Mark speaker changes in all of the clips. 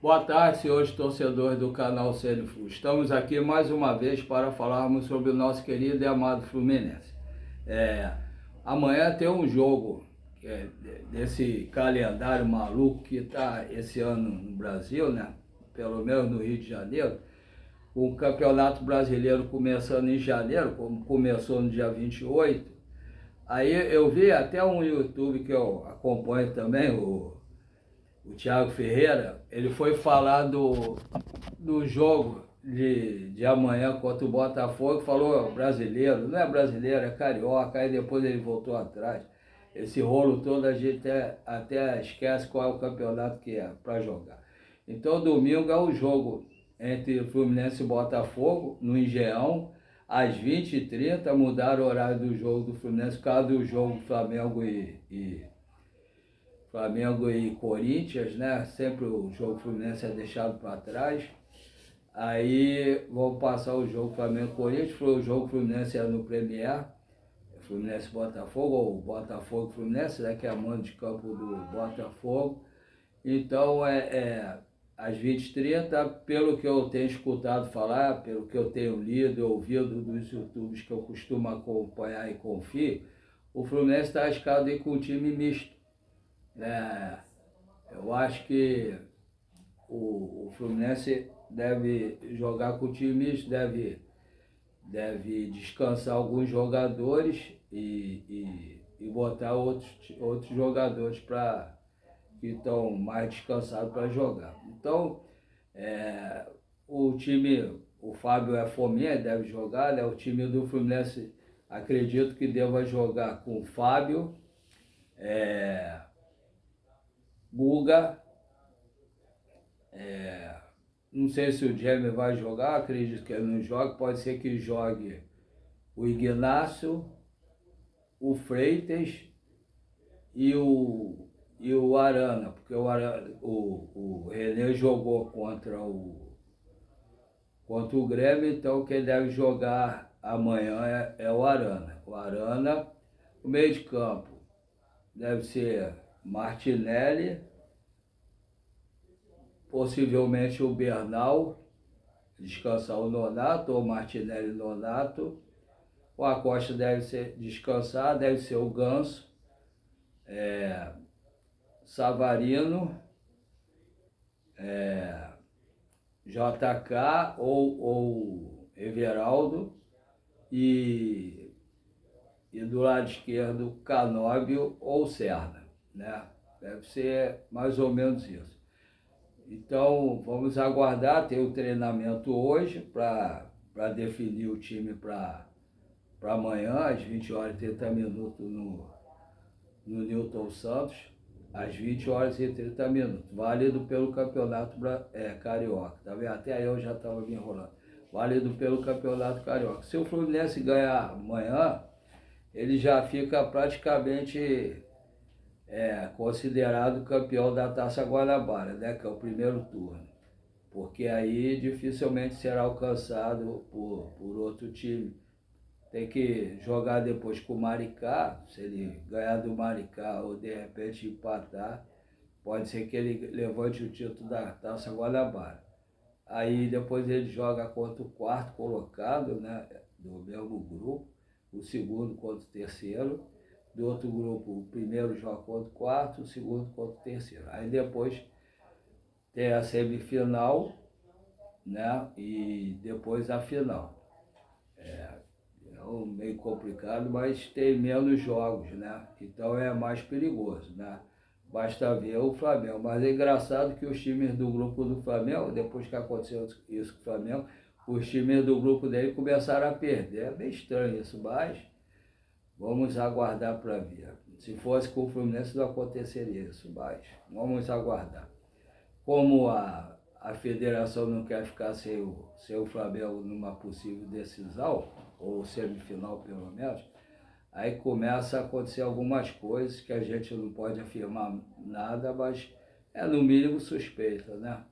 Speaker 1: Boa tarde, senhores torcedores do canal CNFlu. Estamos aqui mais uma vez para falarmos sobre o nosso querido e amado Fluminense. Amanhã tem um jogo desse calendário maluco que está esse ano no Brasil, né? Pelo menos no Rio de Janeiro. O Campeonato Brasileiro começando em janeiro, como começou no dia 28. Aí eu vi até um YouTube que eu acompanho também, o Thiago Ferreira, ele foi falar do jogo de amanhã contra o Botafogo, falou brasileiro, não é brasileiro, é carioca, aí depois ele voltou atrás. Esse rolo todo a gente até esquece qual é o campeonato que é para jogar. Então domingo é o jogo entre Fluminense e Botafogo, no Engenhão, às 20h30, mudaram o horário do jogo do Fluminense por causa do jogo Flamengo e Corinthians, né? Sempre o jogo Fluminense é deixado para trás. Aí vou passar o jogo Flamengo e Corinthians, o jogo Fluminense é no Premier, Fluminense Botafogo, ou Botafogo Fluminense, né? Que é a mando de campo do Botafogo. Então às 20h30, pelo que eu tenho escutado falar, pelo que eu tenho lido e ouvido dos YouTubes que eu costumo acompanhar e confio, o Fluminense está arriscado aí com um time misto. Eu acho que o Fluminense deve jogar com o time misto, deve descansar alguns jogadores e botar outros jogadores que estão mais descansados para jogar. Então, o Fábio é fominha, deve jogar, né? O time do Fluminense acredito que deva jogar com o Fábio, Guga, não sei se o Jamie vai jogar, acredito que ele não jogue, pode ser que jogue o Ignacio, o Freitas e o Arana, porque o René jogou contra o Grêmio, então quem deve jogar amanhã é o Arana. O Arana, o meio de campo deve ser Martinelli, possivelmente o Bernal, descansar o Nonato, ou Martinelli Nonato. O Acosta deve descansar, deve ser o Ganso, Savarino, JK ou Everaldo e do lado esquerdo Canóbio ou Serna, né? Deve ser mais ou menos isso. Então vamos aguardar, tem o treinamento hoje para definir o time para amanhã, às 20h30 no Newton Santos, às 20h30, válido pelo Campeonato Carioca, tá vendo? Até aí eu já estava me enrolando. Válido pelo Campeonato Carioca. Se o Fluminense ganhar amanhã, ele já fica praticamente considerado campeão da Taça Guanabara, né? Que é o primeiro turno. Porque aí dificilmente será alcançado por outro time. Tem que jogar depois com o Maricá, se ele ganhar do Maricá ou de repente empatar, pode ser que ele levante o título da Taça Guanabara. Aí depois ele joga contra o quarto colocado, né, do mesmo grupo, o segundo contra o terceiro, do outro grupo o primeiro joga contra o quarto, o segundo contra o terceiro. Aí depois tem a semifinal, né, e depois a final. Meio complicado, mas tem menos jogos, né? Então é mais perigoso, né? Basta ver o Flamengo. Mas é engraçado que os times do grupo do Flamengo, depois que aconteceu isso com o Flamengo, os times do grupo dele começaram a perder. É bem estranho isso, mas vamos aguardar para ver. Se fosse com o Fluminense não aconteceria isso, mas vamos aguardar. Como a federação não quer ficar sem o Flamengo numa possível decisão, ou semifinal pelo menos, aí começa a acontecer algumas coisas que a gente não pode afirmar nada, mas é no mínimo suspeita, né?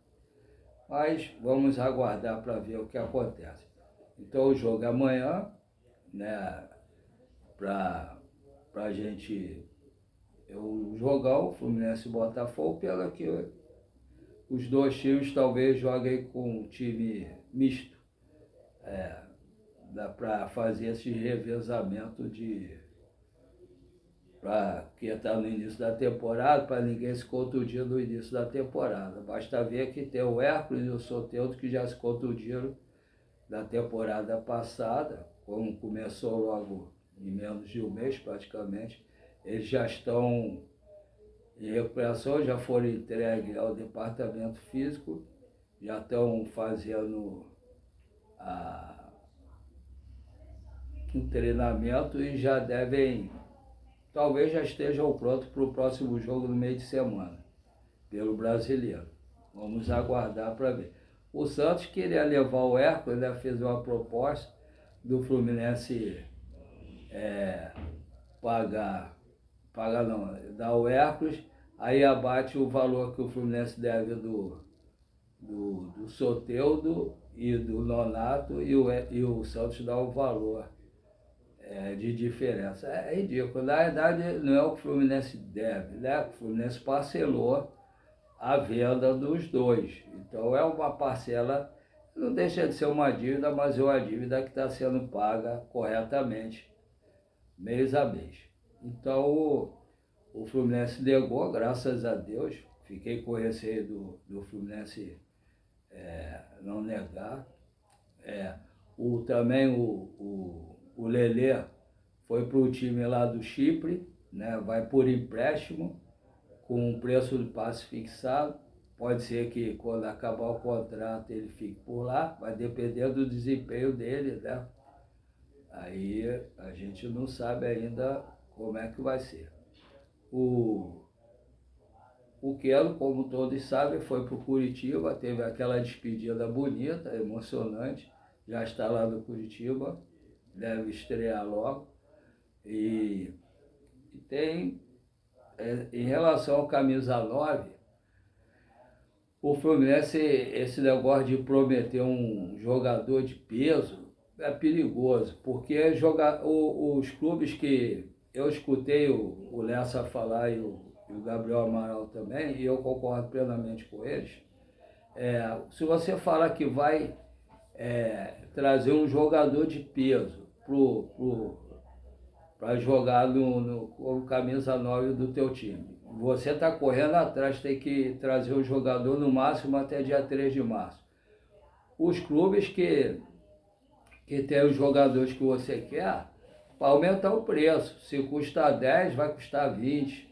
Speaker 1: Mas vamos aguardar para ver o que acontece. Então o jogo é amanhã, né? Para a gente, o jogão, Fluminense e Botafogo, pelo que os dois times talvez joguem com um time misto. Dá para fazer esse revezamento para quem está no início da temporada, para ninguém se contundir no início da temporada. Basta ver que tem o Hércules e o Soteldo que já se contundiram da temporada passada, como começou logo em menos de um mês praticamente. Eles já estão em recuperação, já foram entregues ao departamento físico, já estão fazendo um treinamento e já devem, talvez já estejam prontos para o próximo jogo no meio de semana, pelo Brasileiro. Vamos aguardar para ver. O Santos queria levar o Hércules, né, fez uma proposta do Fluminense dar o Hércules, aí abate o valor que o Fluminense deve do Soteldo e do Nonato, e o Santos dá o valor de diferença. É ridículo. Na verdade, não é o que o Fluminense deve, né? O Fluminense parcelou a venda dos dois. Então é uma parcela, não deixa de ser uma dívida, mas é uma dívida que está sendo paga corretamente, mês a mês. Então o Fluminense negou, graças a Deus. Fiquei com receio do Fluminense não negar. Também o Lelê foi para o time lá do Chipre, né? Vai por empréstimo, com um preço de passe fixado. Pode ser que quando acabar o contrato ele fique por lá, vai depender do desempenho dele, né? Aí a gente não sabe ainda como é que vai ser. O Quelo, como todos sabem, foi para o Curitiba, teve aquela despedida bonita, emocionante, já está lá no Curitiba, deve estrear logo. E tem, em relação ao camisa 9, o Fluminense, esse negócio de prometer um jogador de peso é perigoso, porque os clubes que eu escutei o Lessa falar e o Gabriel Amaral também, e eu concordo plenamente com eles, se você falar que vai trazer um jogador de peso para jogar como camisa 9 do teu time, você está correndo atrás, tem que trazer o jogador no máximo até dia 3 de março. Os clubes que tem os jogadores que você quer, para aumentar o preço. Se custa 10, vai custar 20.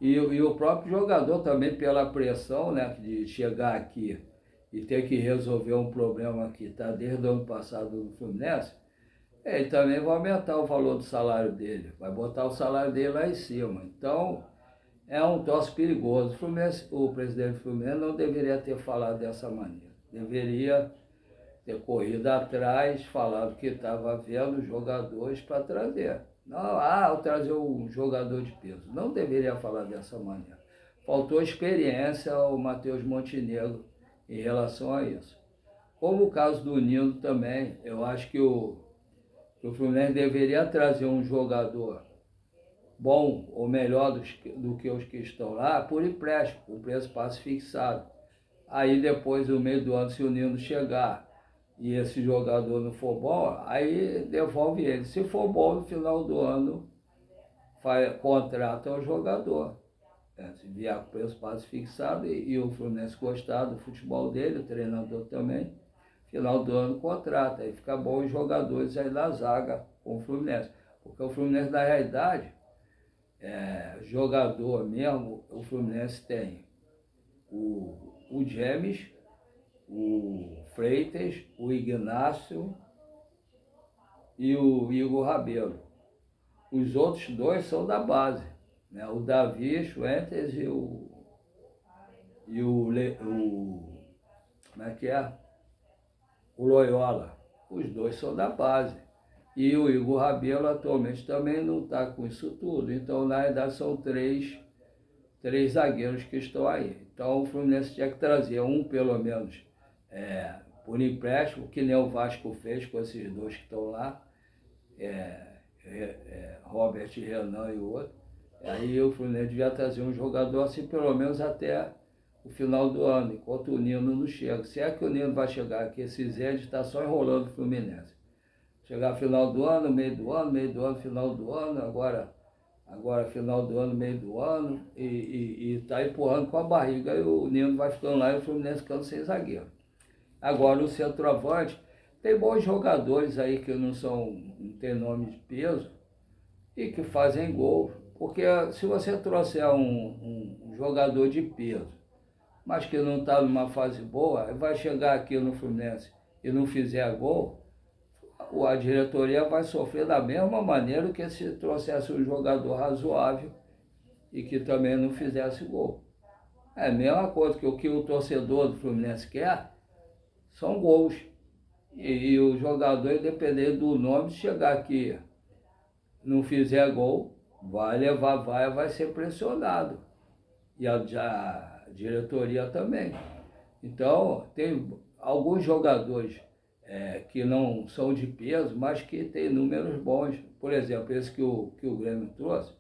Speaker 1: E o próprio jogador também, pela pressão, né, de chegar aqui e ter que resolver um problema que está desde o ano passado no Fluminense, ele também vai aumentar o valor do salário dele, vai botar o salário dele lá em cima. Então, é um troço perigoso. O presidente do Fluminense não deveria ter falado dessa maneira. Deveria ter corrido atrás, falado que estava vendo jogadores para trazer. Não, eu trazer um jogador de peso. Não deveria falar dessa maneira. Faltou experiência ao Matheus Montenegro em relação a isso. Como o caso do Nino também, eu acho que o Fluminense deveria trazer um jogador bom ou melhor do que os que estão lá por empréstimo, com preço passe fixado. Aí depois, no meio do ano, se o Nino chegar e esse jogador não for bom, aí devolve ele. Se for bom, no final do ano, contrata o jogador. Se vier com preço passe fixado e o Fluminense gostar do futebol dele, o treinador também, final do ano contrata. Aí fica bom os jogadores aí na zaga com o Fluminense. Porque o Fluminense, na realidade, jogador mesmo, o Fluminense tem o James, o Freitas, o Ignácio e o Igor Rabelo. Os outros dois são da base, né? O Davi Schwentes e como é que é? O Loyola. Os dois são da base. E o Igor Rabelo atualmente também não está com isso tudo. Então, na verdade, são três zagueiros que estão aí. Então, o Fluminense tinha que trazer um, pelo menos, por empréstimo, que nem o Vasco fez com esses dois que estão lá, Robert Renan e o outro. Aí o Fluminense devia trazer um jogador assim, pelo menos até o final do ano, enquanto o Nino não chega. Se é que o Nino vai chegar aqui, esse Zé está só enrolando o Fluminense. Chegar final do ano, meio do ano, final do ano, agora final do ano, meio do ano, e está empurrando com a barriga, e o Nino vai ficando lá e o Fluminense ficando sem zagueiro. Agora o centroavante, tem bons jogadores aí que não tem nome de peso e que fazem gol. Porque se você trouxer um jogador de peso, mas que não está numa fase boa, vai chegar aqui no Fluminense e não fizer gol, a diretoria vai sofrer da mesma maneira que se trouxesse um jogador razoável e que também não fizesse gol. É a mesma coisa que o torcedor do Fluminense quer são gols. E o jogador, independente do nome, se chegar aqui não fizer gol, vai ser pressionado. E a diretoria também. Então, tem alguns jogadores que não são de peso, mas que têm números bons. Por exemplo, esse que o Grêmio trouxe,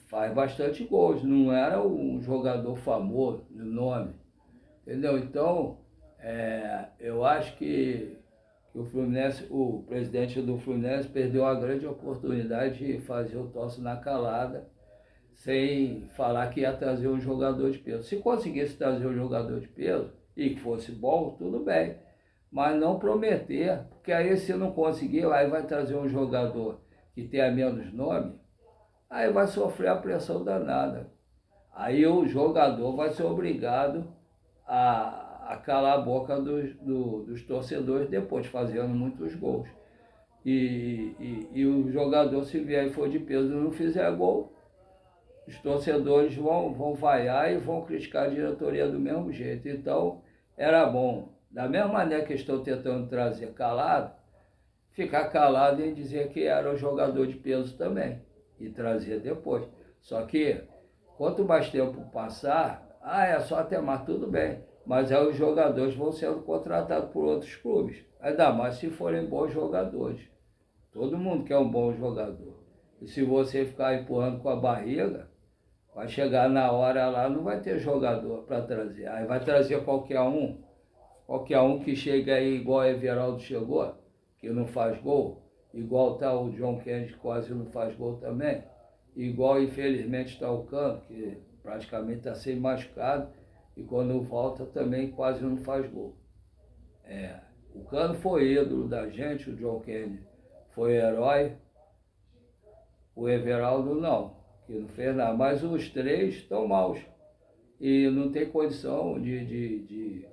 Speaker 1: faz bastante gols. Não era um jogador famoso, de nome. Entendeu? Então, eu acho que o Fluminense, o presidente do Fluminense perdeu a grande oportunidade de fazer o tosse na calada, sem falar que ia trazer um jogador de peso. Se conseguisse trazer um jogador de peso e que fosse bom, tudo bem. Mas não prometer, porque aí se não conseguir, aí vai trazer um jogador que tenha menos nome, aí vai sofrer a pressão danada. Aí o jogador vai ser obrigado a calar a boca dos torcedores depois, fazendo muitos gols. E o jogador, se vier e for de peso e não fizer gol, os torcedores vão vaiar e vão criticar a diretoria do mesmo jeito. Então, era bom, da mesma maneira que estão tentando trazer calado, ficar calado em dizer que era um jogador de peso também, e trazer depois. Só que, quanto mais tempo passar, é só até mais, tudo bem. Mas aí os jogadores vão sendo contratados por outros clubes. Ainda mais se forem bons jogadores. Todo mundo quer um bom jogador. E se você ficar empurrando com a barriga, vai chegar na hora lá, não vai ter jogador para trazer. Aí vai trazer qualquer um que chega aí igual o Everaldo chegou, que não faz gol, igual está o John Kennedy, que quase não faz gol também, igual infelizmente está o Cano, que praticamente está sem machucado, e quando volta também quase não faz gol. O Cano foi ídolo da gente, o John Kennedy foi herói, o Everaldo não, que não fez nada, mas os três estão maus e não tem condição de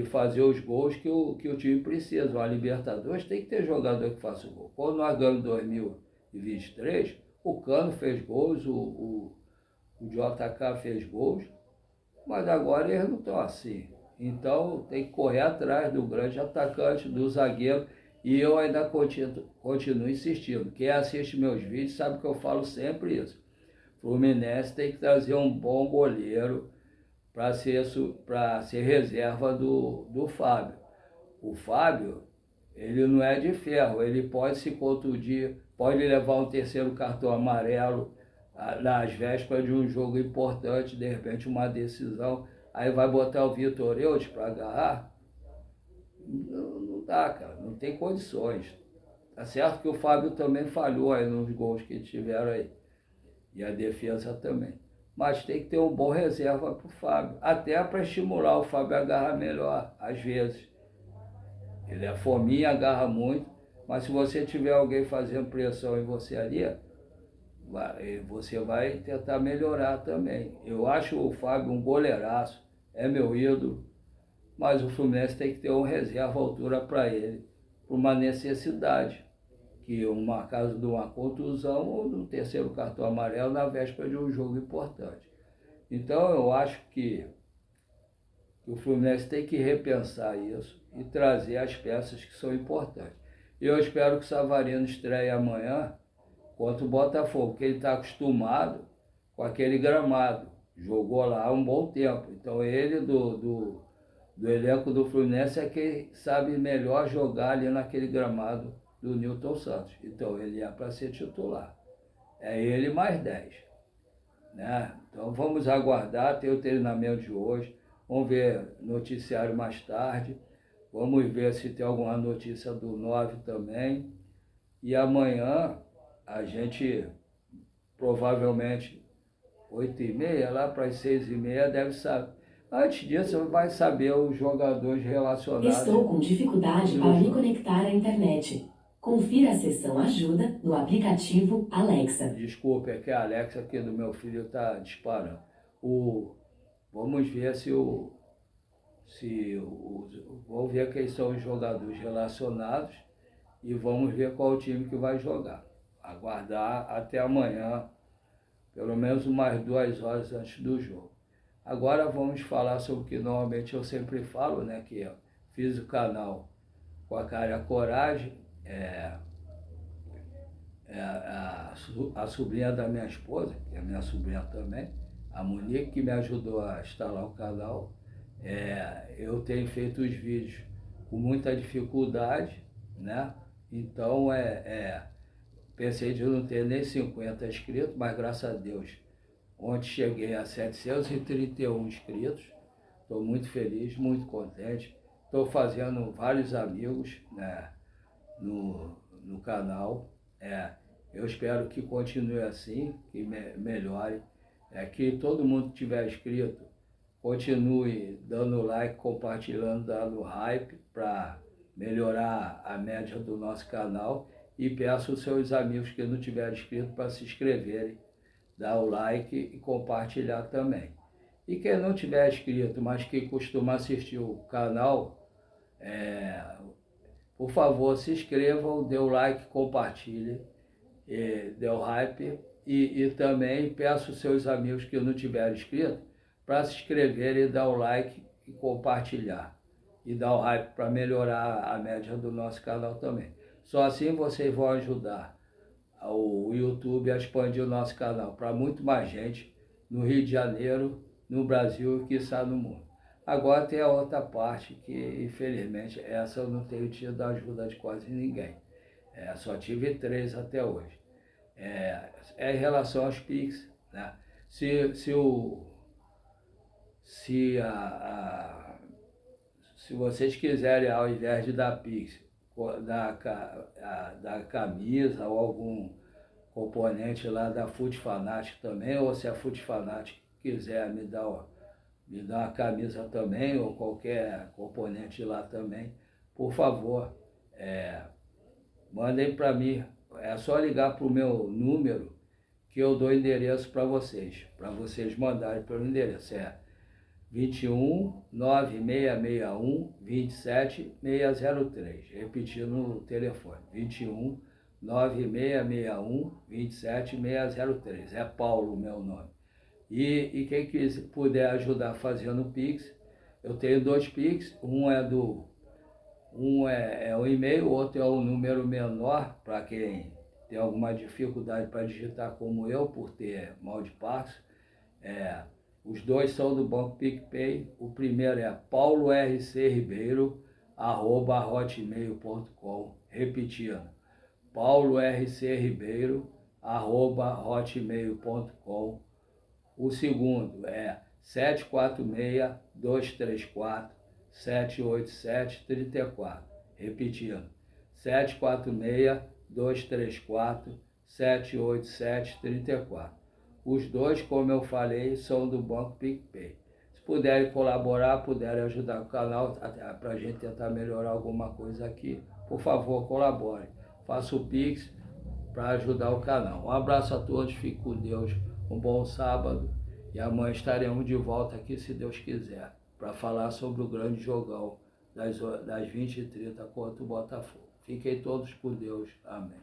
Speaker 1: fazer os gols que o time precisa. A Libertadores tem que ter jogador que faça o gol. Quando nós ganhamos em 2023, o Cano fez gols, o JK fez gols, mas agora eles não estão assim. Então tem que correr atrás do grande atacante, do zagueiro, e eu ainda continuo insistindo. Quem assiste meus vídeos sabe que eu falo sempre isso. Fluminense tem que trazer um bom goleiro para ser reserva do Fábio. O Fábio, ele não é de ferro, ele pode se contundir, pode levar um terceiro cartão amarelo nas vésperas de um jogo importante, de repente uma decisão, aí vai botar o Vitor Eudes para agarrar. Não dá, cara, não tem condições. Tá certo que o Fábio também falhou aí nos gols que tiveram aí, e a defesa também. Mas tem que ter um bom reserva para o Fábio, até para estimular o Fábio a agarrar melhor, às vezes. Ele é fominha, agarra muito, mas se você tiver alguém fazendo pressão em você ali, você vai tentar melhorar também. Eu acho o Fábio um goleiraço, é meu ídolo, mas o Fluminense tem que ter um reserva à altura para ele, por uma necessidade, que uma caso de uma contusão ou de um terceiro cartão amarelo na véspera de um jogo importante. Então eu acho que o Fluminense tem que repensar isso e trazer as peças que são importantes. Eu espero que o Savarino estreie amanhã contra o Botafogo, porque ele está acostumado com aquele gramado. Jogou lá há um bom tempo. Então ele do elenco do Fluminense é quem sabe melhor jogar ali naquele gramado do Nilton Santos. Então ele é para ser titular. É ele mais 10. né? Então vamos aguardar, tem o treinamento de hoje, vamos ver noticiário mais tarde, vamos ver se tem alguma notícia do 9 também, e amanhã a gente provavelmente 8h30, lá para as 6h30 deve saber. Antes disso vai saber os jogadores relacionados.
Speaker 2: Estou com dificuldade para me conectar à internet. Confira a seção Ajuda no aplicativo Alexa.
Speaker 1: Desculpe, é que a Alexa aqui do meu filho está disparando. Vamos ver vamos ver quem são os jogadores relacionados e vamos ver qual o time que vai jogar. Aguardar até amanhã, pelo menos umas 2 horas antes do jogo. Agora vamos falar sobre o que normalmente eu sempre falo, né? Que eu fiz o canal com a cara e a coragem, a sobrinha da minha esposa, que é minha sobrinha também, a Monique, que me ajudou a instalar o canal. Eu tenho feito os vídeos com muita dificuldade, né? Então, pensei de não ter nem 50 inscritos, mas graças a Deus, ontem cheguei a 731 inscritos. Estou muito feliz, muito contente. Estou fazendo vários amigos, né, no canal. Eu espero que continue assim, que melhore. Que todo mundo que tiver inscrito continue dando like, compartilhando, dando hype para melhorar a média do nosso canal. E peço aos seus amigos que não tiverem inscrito para se inscreverem, dar o like e compartilhar também. E quem não tiver inscrito, mas que costuma assistir o canal, por favor, se inscrevam, dê o like, compartilhe, dê o hype. E também peço aos seus amigos que não tiverem inscrito para se inscreverem, dar o like e compartilhar. E dar o hype para melhorar a média do nosso canal também. Só assim vocês vão ajudar o YouTube a expandir o nosso canal para muito mais gente no Rio de Janeiro, no Brasil e quiçá no mundo. Agora tem a outra parte que, infelizmente, essa eu não tenho tido a ajuda de quase ninguém. Só tive 3 até hoje. Em relação aos Pix, né? Se vocês quiserem, ao invés de dar Pix, da camisa ou algum componente lá da Food Fanatic também, ou se a Food Fanatic quiser me dar uma camisa também, ou qualquer componente lá também, por favor, mandem para mim. É só ligar para o meu número que eu dou endereço para vocês mandarem pelo endereço. 21 9661 27 603. Repetindo o telefone. 21 9661 27 603. É Paulo o meu nome. E quem puder ajudar fazendo o Pix, eu tenho 2 Pix. Um é o e-mail, o outro é o número menor, para quem tem alguma dificuldade para digitar como eu, por ter mal de passo. Os 2 são do Banco PicPay. O primeiro é paulorcribeiro@hotmail.com. Repetindo, paulorcribeiro@hotmail.com. O segundo é 746-234-787-34. Repetindo, 746-234-787-34. Os 2, como eu falei, são do Banco PicPay. Se puderem colaborar, puderem ajudar o canal, para a gente tentar melhorar alguma coisa aqui, por favor, colaborem. Faça o Pix para ajudar o canal. Um abraço a todos, fique com Deus, um bom sábado. E amanhã estaremos de volta aqui, se Deus quiser, para falar sobre o grande jogão das 20h30 contra o Botafogo. Fiquem todos com Deus. Amém.